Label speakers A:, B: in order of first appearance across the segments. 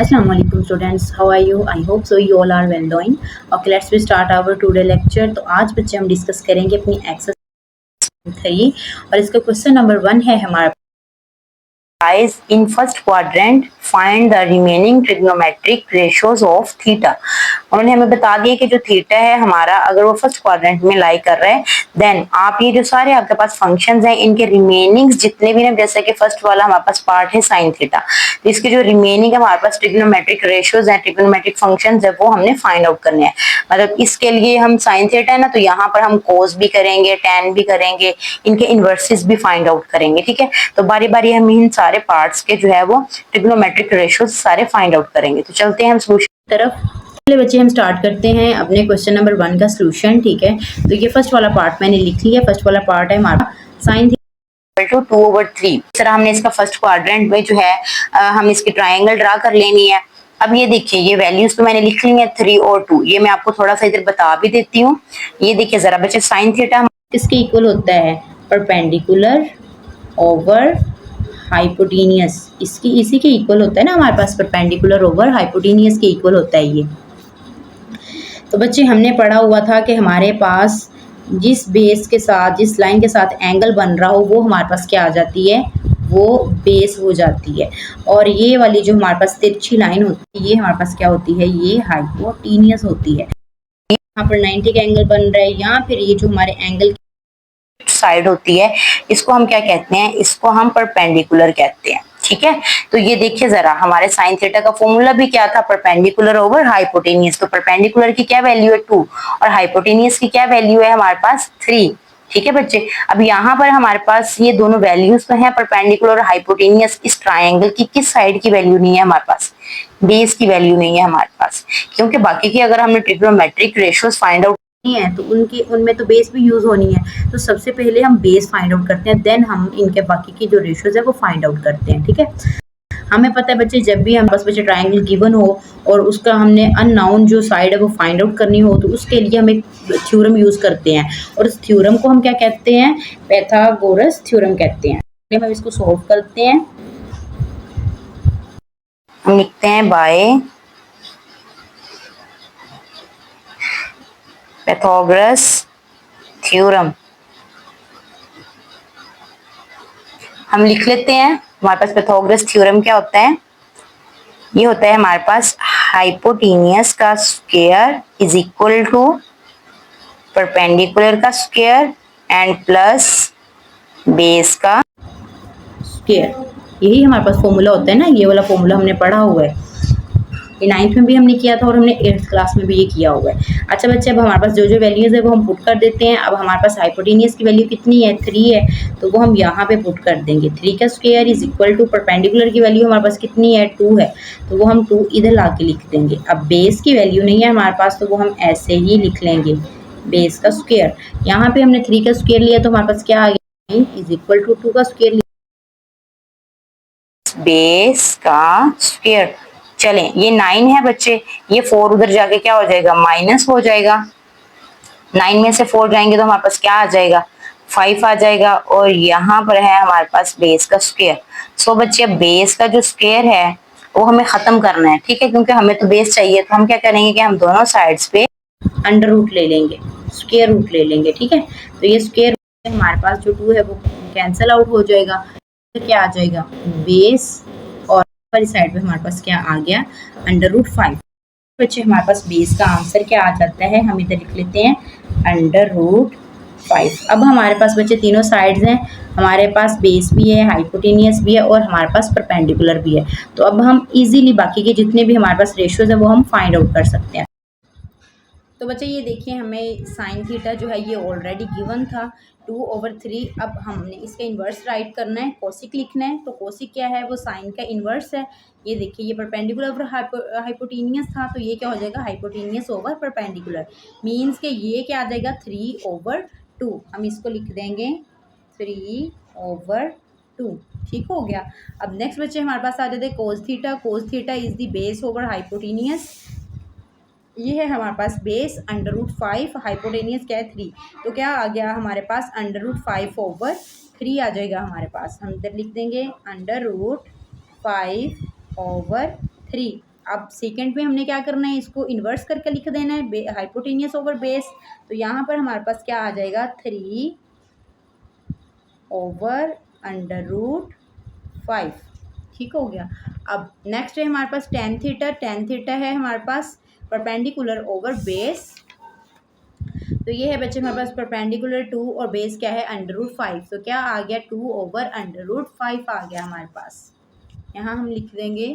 A: Assalamu alaikum students, how are you? I hope so you all are well doing. Okay, let's we start our today lecture. तो आज बच्चे हम discuss करेंगे अपनी exercise 3 और इसका क्वेश्चन नंबर 1 है हमारा Guys, in first quadrant find the remaining trigonometric ratios of theta. उन्होंने हमें बता दिया कि जो थीटा है हमारा अगर वो फर्स्ट क्वाड्रेंट में लाई कर रहा है देन आप ये जो सारे आपके पास फंक्शंस हैं इनके रिमेनिंग्स जितने भी ना, जैसे कि फर्स्ट वाला हमारे पास पार्ट है साइन थीटा, तो इसके जो रिमेनिंग हमारे पास ट्रिग्नोमेट्रिक रेशियोज हैं, ट्रिग्नोमेट्रिक फंक्शंस है, वो हमने फाइंड आउट करने हैं। मतलब इसके लिए हम साइन थीटा है ना, तो यहाँ पर हम कोस भी करेंगे, टेन भी करेंगे, इनके इनवर्सेस भी फाइंड आउट करेंगे। ठीक है, तो बारी बारी हम इन सारे पार्ट्स के जो है वो ट्रिग्नोमेट्रिक रेशियोज सारे फाइंड आउट करेंगे। तो चलते हैं हम सोल्यूशन तरफ। पहले बच्चे हम स्टार्ट करते हैं अपने क्वेश्चन नंबर 1 का सोल्यूशन। ठीक है, तो ये फर्स्ट वाला पार्ट मैंने लिख लिया। फर्स्ट वाला पार्ट है हमारा साइन थीटा 2/3। इस तरह हमने इसका फर्स्ट क्वाड्रेंट में जो है हम इसकी ट्रायंगल ड्रा कर लेनी है। अब ये देखिए, ये वैल्यूज तो मैंने लिख ली है 3 और 2। ये मैं आपको थोड़ा सा इधर बता भी देती हूँ। ये देखिए जरा बच्चे, साइन थीटा किसके इक्वल होता है? Perpendicular over hypotenuse. इसी के इक्वल होता है ना हमारे पास, परपेंडिकुलर ओवर हाइपोटेनियस के इक्वल होता है ये। तो बच्चे हमने पढ़ा हुआ था कि हमारे पास जिस बेस के साथ, जिस लाइन के साथ एंगल बन रहा हो वो हमारे पास क्या आ जाती है? वो बेस हो जाती है। और ये वाली जो हमारे पास तिरछी लाइन होती है ये हमारे पास क्या होती है? ये हाइपोटेनियस होती है। यहाँ पर 90 का एंगल बन रहा है, या फिर ये जो हमारे एंगल साइड होती है इसको हम क्या कहते हैं? इसको हम परपेंडिकुलर कहते हैं। ठीक है, तो ये देखिए जरा, हमारे साइन थीटा का फॉर्मूला भी क्या था? Perpendicular over hypotenuse. तो परपेंडिकुलर की क्या वैल्यू है? 2 और हाइपोटेनियस की क्या वैल्यू है हमारे पास? 3। ठीक है बच्चे, अब यहाँ पर हमारे पास ये दोनों वैल्यूज तो हैं, परपेंडिकुलर और हाइपोटेनियस। इस ट्रायंगल की किस साइड की वैल्यू नहीं है हमारे पास? बेस की वैल्यू नहीं है हमारे पास, क्योंकि बाकी की अगर हमने ट्रिग्नोमेट्रिक रेशियोज फाइंड आउट है तो उनमें तो बेस भी यूज होनी है। तो सबसे पहले हम बेस फाइंड आउट करते हैं, देन हम इनके बाकी की जो रेशियोज है वो फाइंड आउट करते हैं। ठीक है, हमें पता है बच्चे, जब भी हम बस बच्चे ट्रायंगल गिवन हो और उसका हमने अननाउन जो साइड है वो फाइंड आउट करनी हो तो उसके लिए हम एक थ्योरम यूज करते हैं, और उस थ्योरम को हम क्या कहते हैं? पाइथागोरस थ्योरम कहते हैं। हम इसको सॉल्व करते हैं। हम लिखते हैं बाय पाइथागोरस थ्योरम। हम लिख लेते हैं, हमारे पास पाइथागोरस थ्योरम क्या होता है? ये होता है हमारे पास हाइपोटेनियस का square is equal to perpendicular का स्क्वायर एंड प्लस बेस का स्क्वायर। यही हमारे पास फॉर्मूला होता है ना, ये वाला फॉर्मूला हमने पढ़ा हुआ है। ये 9th में भी हमने किया था और हमने 8th क्लास में भी ये किया हुआ है। अच्छा बच्चे, अब हमारे पास जो जो वैल्यूज है वो हम पुट कर देते हैं। अब हमारे पास हाइपोटेनियस की वैल्यू कितनी है? 3 है, तो वो हम यहाँ पे पुट कर देंगे। 3 का square is equal to perpendicular की वैल्यू हमारे पास कितनी है? 2 है, तो वो हम 2 इधर ला के लिख देंगे। अब बेस की वैल्यू नहीं है हमारे पास, तो वो हम ऐसे ही लिख लेंगे, बेस का स्क्वायर। यहाँ पे हमने 3 का स्क्वायर लिया तो हमारे पास क्या आ गया? इज इक्वल टू 2 का स्क्वायर, बेस का स्क्वायर। चलें, ये 9 है बच्चे, ये 4 उधर जाके क्या हो जाएगा? माइनस हो जाएगा। 9 में से 4 जाएंगे तो हमारे पास क्या आ जाएगा? 5 आ जाएगा, और यहाँ पर है हमारे पास बेस का स्क्वायर। सो बच्चे, बेस का जो स्क्वायर है वो हमें खत्म करना है। ठीक है, क्योंकि हमें तो बेस चाहिए, तो हम क्या करेंगे कि हम दोनों साइड्स पे अंडर रूट ले लेंगे, स्क्वायर रूट ले लेंगे। ठीक है, तो ये स्क्वायर हमारे पास जो 2 है वो कैंसिल आउट हो जाएगा। क्या आ जाएगा? बेस, और वाली साइड पे हमारे पास क्या आ गया? √5। बच्चे, हमारे पास बेस का आंसर क्या आ जाता है? हम इधर लिख लेते हैं √5। अब हमारे पास बच्चे तीनों साइड्स हैं, हमारे पास बेस भी है, हाइपोटेनियस भी है, और हमारे पास परपेंडिकुलर भी है। तो अब हम इजीली बाकी के जितने भी हमारे पास रेशियोज है वो हम फाइंड आउट कर सकते हैं। तो बच्चे ये देखिए, हमें साइन थीटा जो है ये ऑलरेडी गिवन था 2/3। अब हमने इसका इन्वर्स राइट करना है, कोसिक लिखना है। तो कोसिक क्या है? वो साइन का इन्वर्स है। ये देखिए, ये परपेंडिकुलर ओवर हाइपोटेनियस था, तो ये क्या हो जाएगा? Hypotenuse over perpendicular. मीन्स के ये क्या आ जाएगा? 3/2। हम इसको लिख देंगे 3/2। ठीक हो गया। अब नेक्स्ट बच्चे हमारे पास आ जाते हैं cos theta. Cos theta is the base over hypotenuse. ये है हमारे पास बेस, √5, हाइपोटेनियस क्या है? 3। तो क्या आ गया हमारे पास? √5/3 आ जाएगा हमारे पास। हम इधर लिख देंगे √5/3। अब सेकंड में हमने क्या करना है, इसको इन्वर्स करके लिख देना है, हाइपोटेनियस ओवर बेस। तो यहाँ पर हमारे पास क्या आ जाएगा, 3 ओवर अंडर रूट 5। ठीक हो गया। अब नेक्स्ट है हमारे पास टेन थीटा। टेन थीटा है हमारे पास परपेंडिकुलर ओवर बेस। तो ये है बच्चे हमारे पास परपेंडिकुलर 2 और बेस क्या है, अंडर रूट 5। तो क्या आ गया, 2 ओवर अंडर रूट 5 आ गया हमारे पास। यहाँ हम लिख देंगे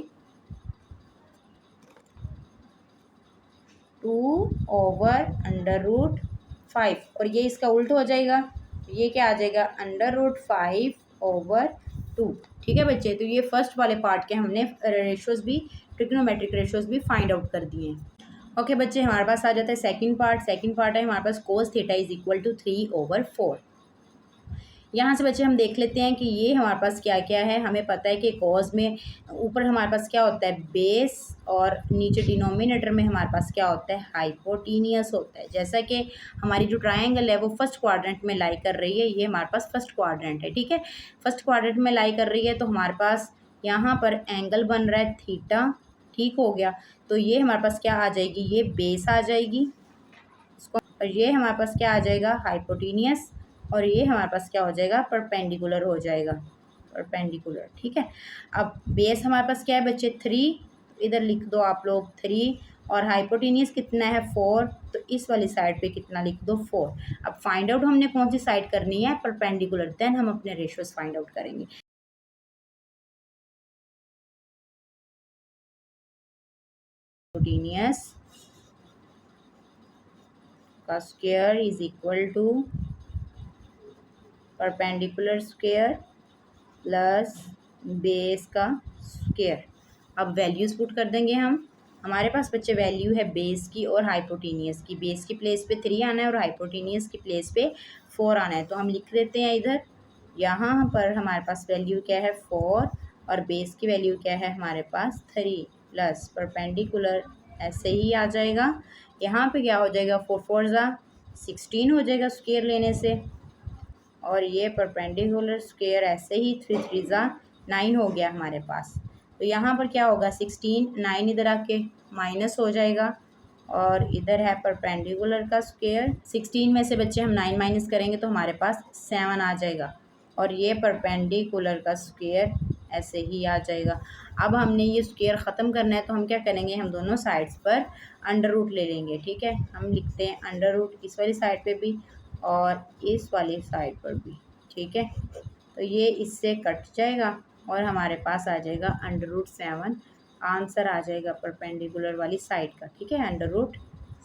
A: 2 ओवर अंडर रूट 5 और ये इसका उल्ट हो जाएगा, ये क्या आ जाएगा, अंडर रूट 5 ओवर 2। ठीक है बच्चे, तो ये फर्स्ट वाले पार्ट के हमने रेशियोज भी, ट्रिग्नोमेट्रिक रेशियोज भी फाइंड आउट कर दिए हैं। ओके बच्चे, हमारे पास आ जाता है सेकंड पार्ट। सेकंड पार्ट है हमारे पास cos theta is equal to 3 over 4। यहाँ से बच्चे हम देख लेते हैं कि ये हमारे पास क्या क्या है। हमें पता है कि कॉज में ऊपर हमारे पास क्या होता है, बेस, और नीचे डिनोमिनेटर में हमारे पास क्या होता है, हाइपोटीनियस होता है। जैसा कि हमारी जो ट्रायंगल है वो फर्स्ट क्वाड्रेंट में लाई कर रही है, ये हमारे पास फर्स्ट क्वाड्रेंट है। ठीक है, फर्स्ट क्वाड्रेंट में लाई कर रही है, तो हमारे पास यहाँ पर एंगल बन रहा है थीटा। ठीक हो गया, तो ये हमारे पास क्या आ जाएगी, ये बेस आ जाएगी इसको, और ये हमारे पास क्या आ जाएगा, हाइपोटीनियस, और ये हमारे पास क्या हो जाएगा, परपेंडिकुलर हो जाएगा, परपेंडिकुलर। ठीक है, अब बेस हमारे पास क्या है बच्चे, 3, इधर लिख दो आप लोग 3, और हाइपोटीनियस कितना है, 4, तो इस वाली साइड पे कितना लिख दो, 4। अब फाइंड आउट हमने कौन सी साइड करनी है, परपेंडिकुलर, देन हम अपने रेशियोज फाइंड आउट करेंगे। हाइपोटीनियस का square is equal to perpendicular square plus base का स्क्वायर। अब वैल्यूज पुट कर देंगे हम। हमारे पास बच्चे वैल्यू है बेस की और हाइपोटीनियस की। बेस की प्लेस पे 3 आना है और हाइपोटीनियस की प्लेस पे 4 आना है, तो हम लिख देते हैं इधर। यहाँ पर हमारे पास वैल्यू क्या है, 4, और बेस की वैल्यू क्या है हमारे पास, 3, प्लस परपेंडिकुलर ऐसे ही आ जाएगा। यहाँ पे क्या हो जाएगा, 4 4 ज़ा 16 हो जाएगा स्क्वायर लेने से, और ये परपेंडिकुलर स्क्वायर ऐसे ही 3 3 ज़ा 9 हो गया हमारे पास। तो यहाँ पर क्या होगा, 16, 9 इधर आके माइनस हो जाएगा, और इधर है परपेंडिकुलर का स्क्वायर। 16 में से बच्चे हम 9 माइनस करेंगे तो हमारे पास 7 आ जाएगा, और ये परपेंडिकुलर का स्क्वायर ऐसे ही आ जाएगा। अब हमने ये स्क्वायर ख़त्म करना है, तो हम क्या करेंगे, हम दोनों साइड्स पर अंडर रूट ले लेंगे। ठीक है, हम लिखते हैं अंडर रूट इस वाली साइड पे भी और इस वाली साइड पर भी। ठीक है, तो ये इससे कट जाएगा और हमारे पास आ जाएगा अंडर रूट 7, आंसर आ जाएगा परपेंडिकुलर वाली साइड का। ठीक है, अंडर रूट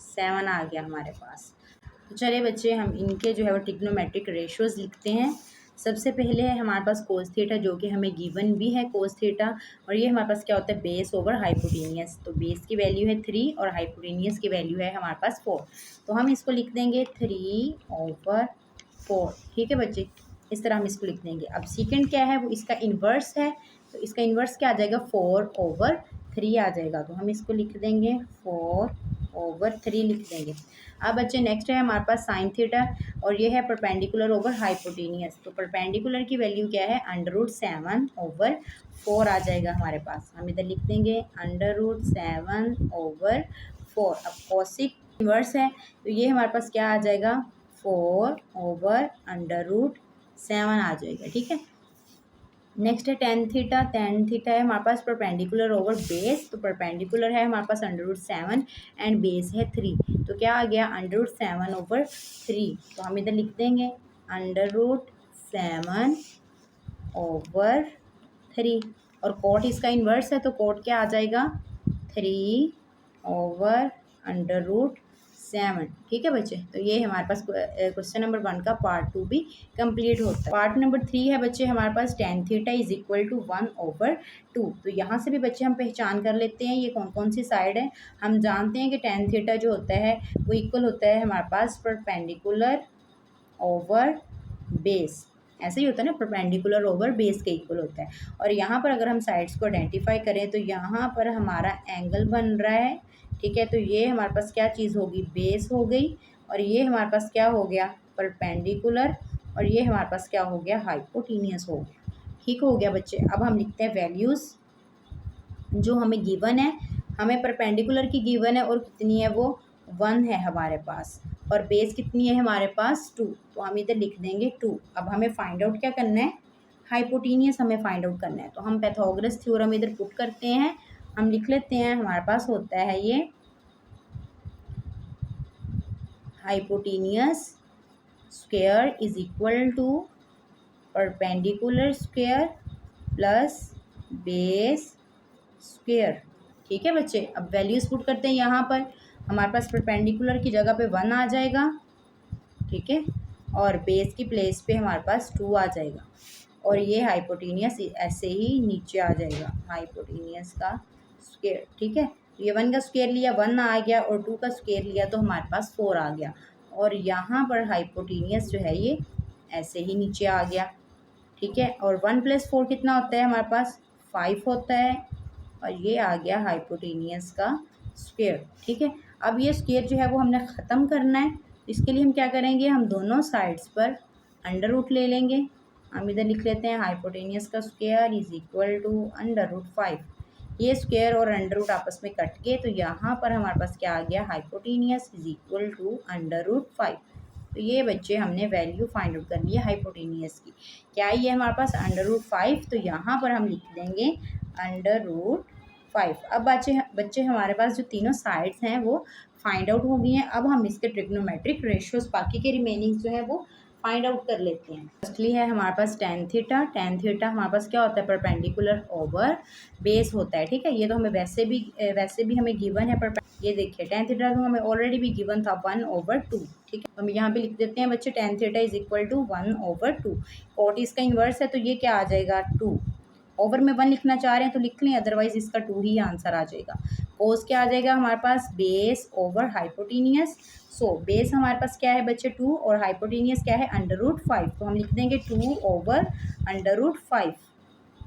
A: 7 आ गया हमारे पास। तो चलिए बच्चे, हम इनके जो है वो ट्रिग्नोमेट्रिक रेशियोज लिखते हैं। सबसे पहले है हमारे पास कोस थीटा, जो कि हमें गिवन भी है कोस थीटा, और ये हमारे पास क्या होता है, बेस ओवर हाइपोटीनियस। तो बेस की वैल्यू है 3 और हाइपोटीनियस की वैल्यू है हमारे पास 4, तो हम इसको लिख देंगे 3 ओवर 4। ठीक है बच्चे, इस तरह हम इसको लिख देंगे। अब सेकंड क्या है, वो इसका इन्वर्स है, तो इसका इन्वर्स क्या आ जाएगा, 4 ओवर 3 आ जाएगा, तो हम इसको लिख देंगे 4 ओवर 3 लिख देंगे। अब बच्चे नेक्स्ट है हमारे पास साइन थीटा, और ये है परपेंडिकुलर ओवर हाइपोटीनियस। तो परपेंडिकुलर की वैल्यू क्या है, अंडर रूट 7 ओवर 4 आ जाएगा हमारे पास। हम इधर लिख देंगे अंडर रूट 7 ओवर 4। अब कॉसिक इन्वर्स है, तो ये हमारे पास क्या आ जाएगा, 4 ओवर अंडर रूट 7 आ जाएगा। ठीक है, नेक्स्ट है टेन थीटा। टेन थीटा है हमारे पास परपेंडिकुलर ओवर बेस, तो परपेंडिकुलर है हमारे पास अंडर रूट 7 एंड बेस है 3, तो क्या आ गया, अंडर रूट 7 ओवर 3। तो हम इधर लिख देंगे अंडर रूट 7 ओवर 3, और कोट इसका इन्वर्स है, तो कोट क्या आ जाएगा, 3 ओवर अंडर रूट 7। ठीक है बच्चे, तो ये हमारे पास क्वेश्चन नंबर 1 का पार्ट 2 भी कंप्लीट होता है। पार्ट नंबर 3 है बच्चे हमारे पास tan theta is equal to 1 over 2। तो यहाँ से भी बच्चे हम पहचान कर लेते हैं ये कौन कौन सी साइड है। हम जानते हैं कि टेन थीटा जो होता है वो इक्वल होता है हमारे पास परपेंडिकुलर ओवर बेस, ऐसे ही होता है ना, परपेंडिकुलर ओवर बेस के इक्वल होता है। और यहाँ पर अगर हम साइड्स को आइडेंटिफाई करें, तो यहाँ पर हमारा एंगल बन रहा है। ठीक है, तो ये हमारे पास क्या चीज़ होगी, बेस हो गई, और ये हमारे पास क्या हो गया, परपेंडिकुलर, और ये हमारे पास क्या हो गया, हाइपोटीनियस हो गया। ठीक हो गया बच्चे। अब हम लिखते हैं वैल्यूज़ जो हमें गिवन है, हमें परपेंडिकुलर की गिवन है और कितनी है वो 1 है हमारे पास, और बेस कितनी है हमारे पास 2, तो हम इधर लिख देंगे 2। अब हमें फाइंड आउट क्या करना है, हाइपोटेनियस हमें फाइंड आउट करना है। तो हम पाइथागोरस थ्योरम इधर पुट करते हैं, हम लिख लेते हैं, हमारे पास होता है ये hypotenuse square is equal to perpendicular square plus base square. ठीक है बच्चे, अब वैल्यूज पुट करते हैं यहाँ पर। हमारे पास परपेंडिकुलर की जगह पे 1 आ जाएगा, ठीक है, और बेस की प्लेस पे हमारे पास 2 आ जाएगा, और ये हाइपोटेनियस ऐसे ही नीचे आ जाएगा, हाइपोटेनियस का स्क्वायर। ठीक है, ये 1 का स्क्वायर लिया 1 आ गया, और 2 का स्क्वायर लिया तो हमारे पास 4 आ गया, और यहाँ पर हाइपोटेनियस जो है ये ऐसे ही नीचे आ गया। ठीक है, और 1 + 4 कितना होता है हमारे पास 5 होता है, और ये आ गया हाइपोटेनियस का स्क्वायर। ठीक है, अब ये स्क्वायर जो है वो हमने ख़त्म करना है। इसके लिए हम क्या करेंगे, हम दोनों साइड्स पर अंडर रूट ले लेंगे। हम इधर लिख लेते हैं हाइपोटेनियस का स्क्वायर इज इक्वल टू √5। ये स्क्वायर और अंडर रूट आपस में कट गए, तो यहाँ पर हमारे पास क्या आ गया, हाइपोटेनियस इज इक्वल टू √5। तो ये बच्चे हमने वैल्यू फाइंड आउट कर लिया हाइपोटेनियस की। क्या ये हमारे पास √5, तो यहाँ पर हम लिख देंगे √5। अब बच्चे हमारे पास जो तीनों साइड्स हैं वो फाइंड आउट हो गई हैं। अब हम इसके ट्रिग्नोमेट्रिक रेशियोज बाकी के रिमेनिंग जो है वो फाइंड आउट कर लेते हैं। फर्स्टली है हमारे पास tan थीटा। tan थीटा हमारे पास क्या होता है, परपेंडिकुलर ओवर बेस होता है। ठीक है, ये तो हमें वैसे भी हमें गिवन है। ये देखिए tan थीटा तो हमें ऑलरेडी भी गिवन था 1/2। ठीक है, हम यहाँ पे लिख देते हैं बच्चे tan theta is equal to 1/2। Cot इसका इन्वर्स है तो ये क्या आ जाएगा 2। ओवर में 1 लिखना चाह रहे हैं तो लिख लें, अदरवाइज इसका 2 ही आंसर आ जाएगा। कोस क्या आ जाएगा हमारे पास, base over hypotenuse. So base हमारे पास क्या है बच्चे 2, और हाइपोटेनियस क्या है √5, तो हम लिख देंगे 2 ओवर √5।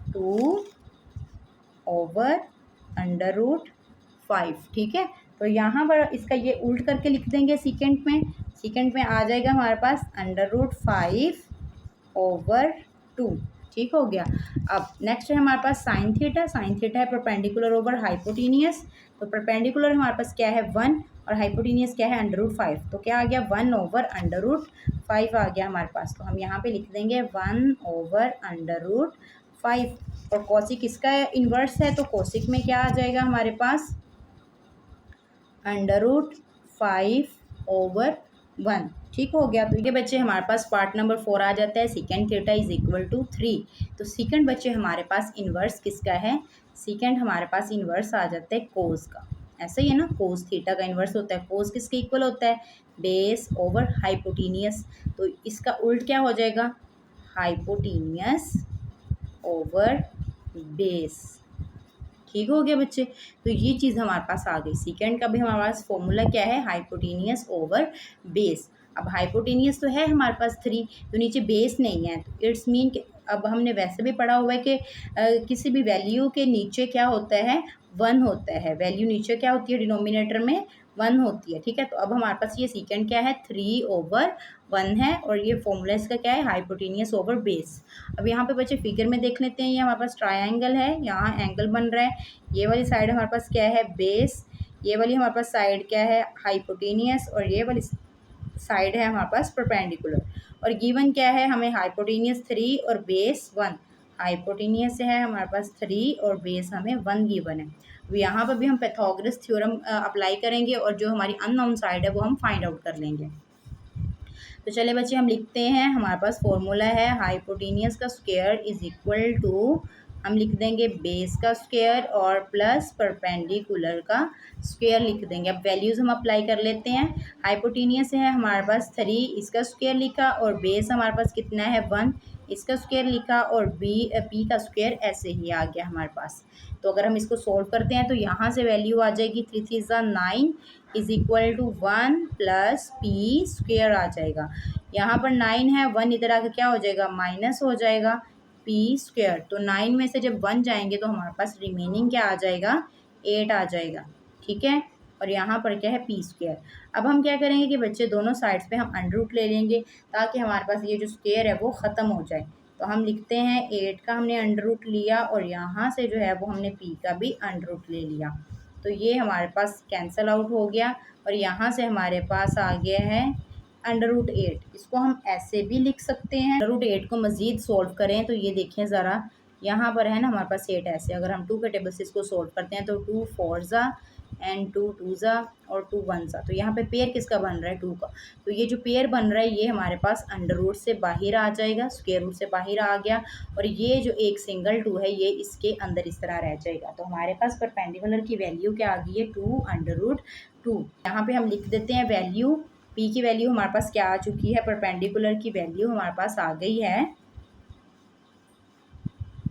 A: 2 ओवर √5। ठीक है, तो यहाँ पर इसका ये उल्ट करके लिख देंगे सेकेंड में आ जाएगा हमारे पास √5 ओवर 2। ठीक हो गया। अब नेक्स्ट है हमारे पास साइन थीटा। साइन थीटा है परपेंडिकुलर ओवर हाइपोटेनियस। तो परपेंडिकुलर हमारे पास क्या है 1, और हाइपोटेनियस क्या है √5, तो क्या आ गया 1 ओवर √5 आ गया हमारे पास। तो हम यहाँ पे लिख देंगे 1 ओवर √5। और कोसिक इसका इन्वर्स है, तो कोसिक में क्या आ जाएगा हमारे पास √5 ओवर 1। ठीक हो गया। तो ये बच्चे हमारे पास पार्ट नंबर 4 आ जाता है, second theta is equal to 3। तो सेकेंड बच्चे हमारे पास इन्वर्स किसका है, सेकेंड हमारे पास इन्वर्स आ जाता है कोस का। ऐसा ही है ना, कोस थीटा का इन्वर्स होता है। कोस किसके इक्वल होता है, बेस ओवर हाइपोटेनियस। तो इसका उल्ट क्या हो जाएगा, हाइपोटेनियस ओवर बेस। ठीक हो गया बच्चे, तो ये चीज़ हमारे पास आ गई। सेकेंड का भी हमारे पास फॉर्मूला क्या है, हाइपोटेनियस ओवर बेस। अब हाइपोटेनियस तो है हमारे पास 3, तो नीचे बेस नहीं है, तो इट्स मीन कि अब हमने वैसे भी पढ़ा हुआ है कि किसी भी वैल्यू के नीचे क्या होता है 1 होता है। वैल्यू नीचे क्या होती है, डिनोमिनेटर में 1 होती है। ठीक है, तो अब हमारे पास ये सेकेंड क्या है 3 ओवर 1 है, और ये फॉर्मूला इसका क्या है हाइपोटेनियस ओवर बेस। अब यहाँ पे बच्चे फिगर में देख लेते हैं, ये हमारे पास ट्रायंगल है, यहाँ एंगल बन रहा है। ये वाली साइड हमारे पास क्या है बेस, ये वाली हमारे पास साइड क्या है हाइपोटेनियस, और ये वाली साइड है हमारे पास परपेंडिकुलर। और गिवन क्या है हमें, हाइपोटेनियस 3 और बेस 1। हाइपोटेनियस है हमारे पास 3 और बेस हमें 1 गिवन है। तो यहाँ पर भी हम पाइथागोरस थ्योरम अप्लाई करेंगे, और जो हमारी अननोन साइड है वो हम फाइंड आउट कर लेंगे। तो चले बच्चे हम लिखते हैं, हमारे पास फॉर्मूला है हाइपोटेनियस का स्क्वायर इज इक्वल टू, हम लिख देंगे बेस का स्क्वायर और प्लस परपेंडिकुलर का स्क्वायर लिख देंगे। अब वैल्यूज़ हम अप्लाई कर लेते हैं। हाइपोटेनियस है हमारे पास 3, इसका स्क्वायर लिखा, और बेस हमारे पास कितना है 1, इसका स्क्वायर लिखा, और पी का स्क्वायर ऐसे ही आ गया हमारे पास। तो अगर हम इसको सोल्व करते हैं तो यहाँ से वैल्यू आ जाएगी 3 3 9 is equal to 1 plus P square आ जाएगा। यहाँ पर 9 है, 1 इधर आकर क्या हो जाएगा माइनस हो जाएगा पी स्क्वायर। तो 9 में से जब 1 जाएंगे तो हमारे पास रिमेनिंग क्या आ जाएगा 8 आ जाएगा। ठीक है, और यहाँ पर क्या है पी स्क्वायर। अब हम क्या करेंगे कि बच्चे दोनों साइड्स पे हम अंडर रूट ले लेंगे, ताकि हमारे पास ये जो स्क्वायर है वो ख़त्म हो जाए। तो हम लिखते हैं 8 का हमने अंडर रूट लिया, और यहाँ से जो है वो हमने पी का भी अंडर रूट ले लिया। तो ये हमारे पास कैंसल आउट हो गया और यहाँ से हमारे पास आ गया है √8। इसको हम ऐसे भी लिख सकते हैं। √8 को मज़ीद सोल्व करें तो ये देखें ज़रा, यहाँ पर है ना हमारे पास 8 ऐसे, अगर हम 2 के टेबल से इसको सोल्व करते हैं तो 2 4 ज़ा एंड 2 2 ज़ा और 2 1 ज़ा। तो यहाँ पे पेयर किसका बन रहा है? 2 का। तो ये जो पेयर बन रहा है ये हमारे पास अंडर से बाहर आ जाएगा, स्क्वायर रूट से बाहर आ गया, और ये जो एक सिंगल 2 है ये इसके अंदर इस तरह रह जाएगा। तो हमारे पास परपेंडिकुलर की वैल्यू क्या आ गई है? 2√2। यहाँ पे हम लिख देते हैं वैल्यू, पी की वैल्यू हमारे पास क्या आ चुकी है? परपेंडिकुलर की वैल्यू हमारे पास आ गई है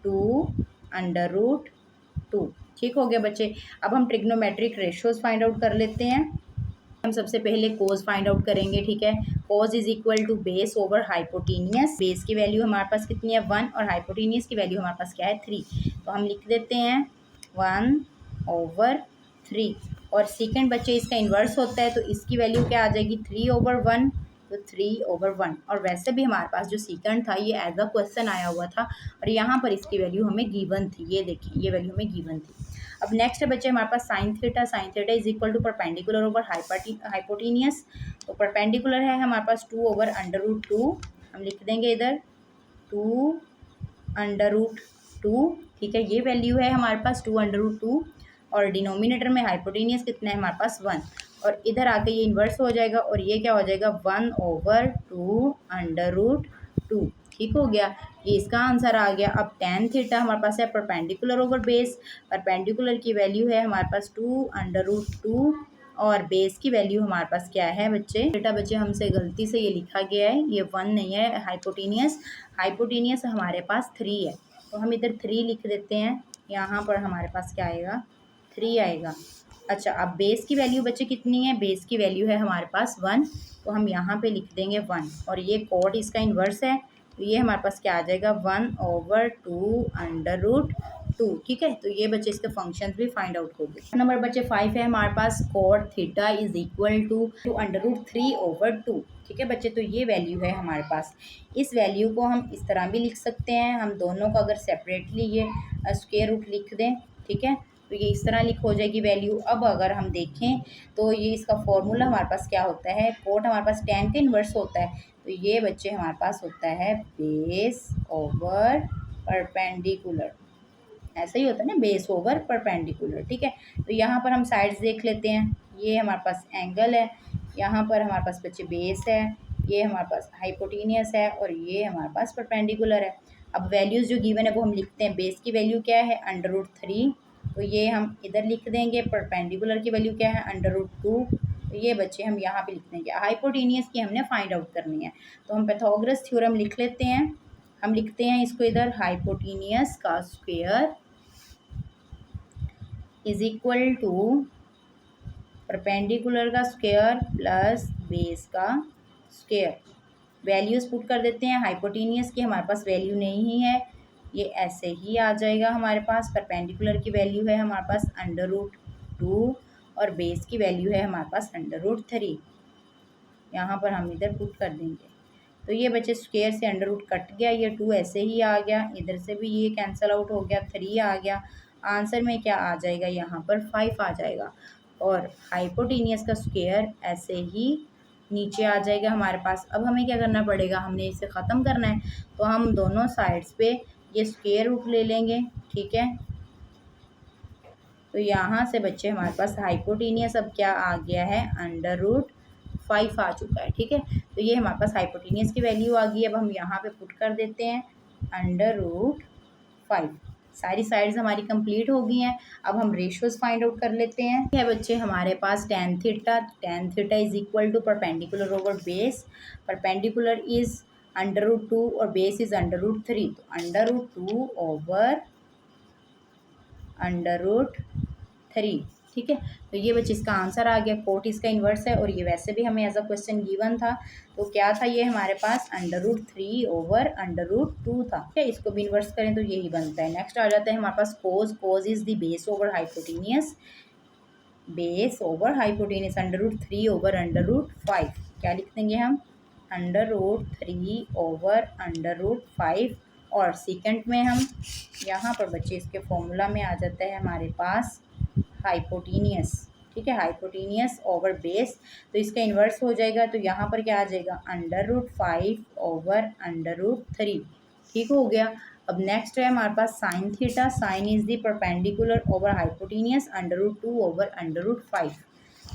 A: 2√2। ठीक हो गया बच्चे। अब हम ट्रिग्नोमेट्रिक रेशियोज फाइंड आउट कर लेते हैं। हम सबसे पहले कोज फाइंड आउट करेंगे, ठीक है। Cos is equal to base over hypotenuse. Base की वैल्यू हमारे पास कितनी है? 1, और हाइपोटीनियस की वैल्यू हमारे पास क्या है? 3। तो हम लिख देते हैं 1/3। और सेकंड बच्चे इसका इन्वर्स होता है तो इसकी वैल्यू क्या आ जाएगी? 3/1। तो 3/1। और वैसे भी हमारे पास जो सेकंड था ये एज अ क्वेश्चन आया हुआ था और यहाँ पर इसकी वैल्यू हमें गिवन थी। ये देखिए ये वैल्यू हमें गिवन थी। अब नेक्स्ट है बच्चे हमारे पास sine theta. Sine theta is equal to perpendicular over hypotenuse. तो परपेंडिकुलर है हमारे पास 2/√2। हम लिख देंगे इधर 2/√2। ठीक है, ये वैल्यू है हमारे पास 2/√2। और डिनोमिनेटर में हाइपोटीनियस कितना है हमारे पास? 1। और इधर आके ये इन्वर्स हो जाएगा और ये क्या हो जाएगा? 1/2√2। ठीक हो गया, ये इसका आंसर आ गया। अब tan थीटा हमारे पास है परपेंडिकुलर ओवर बेस। परपेंडिकुलर की वैल्यू है हमारे पास 2/√2 और बेस की वैल्यू हमारे पास क्या है बच्चे? बेटा बच्चे हमसे गलती से ये लिखा गया है, ये 1 नहीं है। हाइपोटीनियस हमारे पास 3 है, तो हम इधर 3 लिख देते हैं। यहाँ पर हमारे पास क्या आएगा? 3 आएगा। अच्छा, अब बेस की वैल्यू बच्चे कितनी है? बेस की वैल्यू है हमारे पास 1, तो हम यहाँ पे लिख देंगे 1। और ये कॉट इसका इन्वर्स है तो ये हमारे पास क्या आ जाएगा? 1/2√2। ठीक है, तो ये बच्चे इसके फंक्शन भी फाइंड आउट हो गए। नंबर बच्चे 5 है हमारे पास cot theta is equal to √3/2। ठीक है बच्चे, तो ये वैल्यू है हमारे पास। इस वैल्यू को हम इस तरह भी लिख सकते हैं, हम दोनों को अगर सेपरेटली ये स्क्वायर रूट लिख दें, ठीक है, तो ये इस तरह लिख हो जाएगी वैल्यू। अब अगर हम देखें तो ये इसका फॉर्मूला हमारे पास क्या होता है? कोट हमारे पास tan का इन्वर्स होता है, तो ये बच्चे हमारे पास होता है बेस ओवर परपेंडिकुलर। ऐसा ही होता है ना, बेस ओवर परपेंडिकुलर। ठीक है, तो यहाँ पर हम साइड्स देख लेते हैं। ये हमारे पास एंगल है, यहाँ पर हमारे पास बच्चे बेस है, ये हमारे पास हाइपोटीनियस है और ये हमारे पास परपेंडिकुलर है। अब वैल्यूज़ जो गिवन है वो हम लिखते हैं। बेस की वैल्यू क्या है? √3, तो ये हम इधर लिख देंगे। परपेंडिकुलर की वैल्यू क्या है? √2, तो ये बच्चे हम यहाँ पे लिख देंगे। हाइपोटीनियस की हमने फाइंड आउट करनी है, तो हम पैथागोरस थ्योरम लिख लेते हैं। हम लिखते हैं इसको इधर, हाइपोटीनियस का square is equal to perpendicular का स्क्वायर प्लस बेस का स्क्वायर। वैल्यूज़ पुट कर देते हैं। हाइपोटीनियस की हमारे पास वैल्यू नहीं है, ये ऐसे ही आ जाएगा हमारे पास। परपेंडिकुलर की वैल्यू है हमारे पास √2 और बेस की वैल्यू है हमारे पास √3। यहाँ पर हम इधर पुट कर देंगे, तो ये बच्चे स्क्वायर से √ कट गया, ये 2 ऐसे ही आ गया, इधर से भी ये कैंसिल आउट हो गया, 3 आ गया। आंसर में क्या आ जाएगा? यहाँ पर 5 आ जाएगा। और हाइपोटीनियस का स्क्वायर ऐसे ही नीचे आ जाएगा हमारे पास। अब हमें क्या करना पड़ेगा? हमने इसे ख़त्म करना है, तो हम दोनों साइड्स पे ये स्क्वायर रूट ले लेंगे। ठीक है, तो यहाँ से बच्चे हमारे पास हाइपोटीनियस अब क्या आ गया है? √5 आ चुका है। ठीक है, तो ये हमारे पास हाइपोटीनियस की वैल्यू आ गई। अब हम यहाँ पे पुट कर देते हैं √5। सारी साइड्स हमारी कंप्लीट हो गई हैं। अब हम रेशियोज फाइंड आउट कर लेते हैं। है बच्चे हमारे पास tan theta is equal to perpendicular over base. Perpendicular is √2 और बेस इज √3, तो √2 ओवर √3। ठीक है, तो ये बच्चे इसका आंसर आ गया। कोट इसका इन्वर्स है और ये वैसे भी हमें एज अ क्वेश्चन गिवन था, तो क्या था ये हमारे पास? √3 ओवर √2 था। ठीक है, इसको भी इन्वर्स करें तो यही बनता है। नेक्स्ट आ जाता है हमारे पास cos is the base over hypotenuse. Base over hypotenuse √3 over √5। क्या लिख देंगे हम? √3 ओवर √5। और सेकंड में हम यहाँ पर बच्चे इसके फॉर्मूला में आ जाता है हमारे पास हाइपोटीनियस, ठीक है, हाइपोटीनियस ओवर बेस, तो इसका इन्वर्स हो जाएगा, तो यहाँ पर क्या आ जाएगा √5 ओवर √3, ठीक हो गया। अब नेक्स्ट है हमारे पास sine theta, sine is the perpendicular over hypotenuse √2 over √5,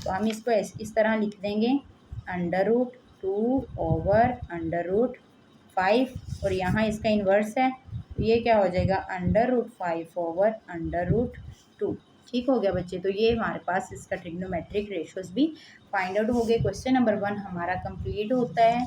A: तो हम इसको इस तरह लिख देंगे √2 ओवर √5, और यहाँ इसका इन्वर्स है, तो ये क्या हो जाएगा √5 ओवर √2, ठीक हो गया बच्चे। तो ये हमारे पास इसका ट्रिग्नोमेट्रिक रेशियोज भी फाइंड आउट हो गए। क्वेश्चन नंबर 1 हमारा कंप्लीट होता है।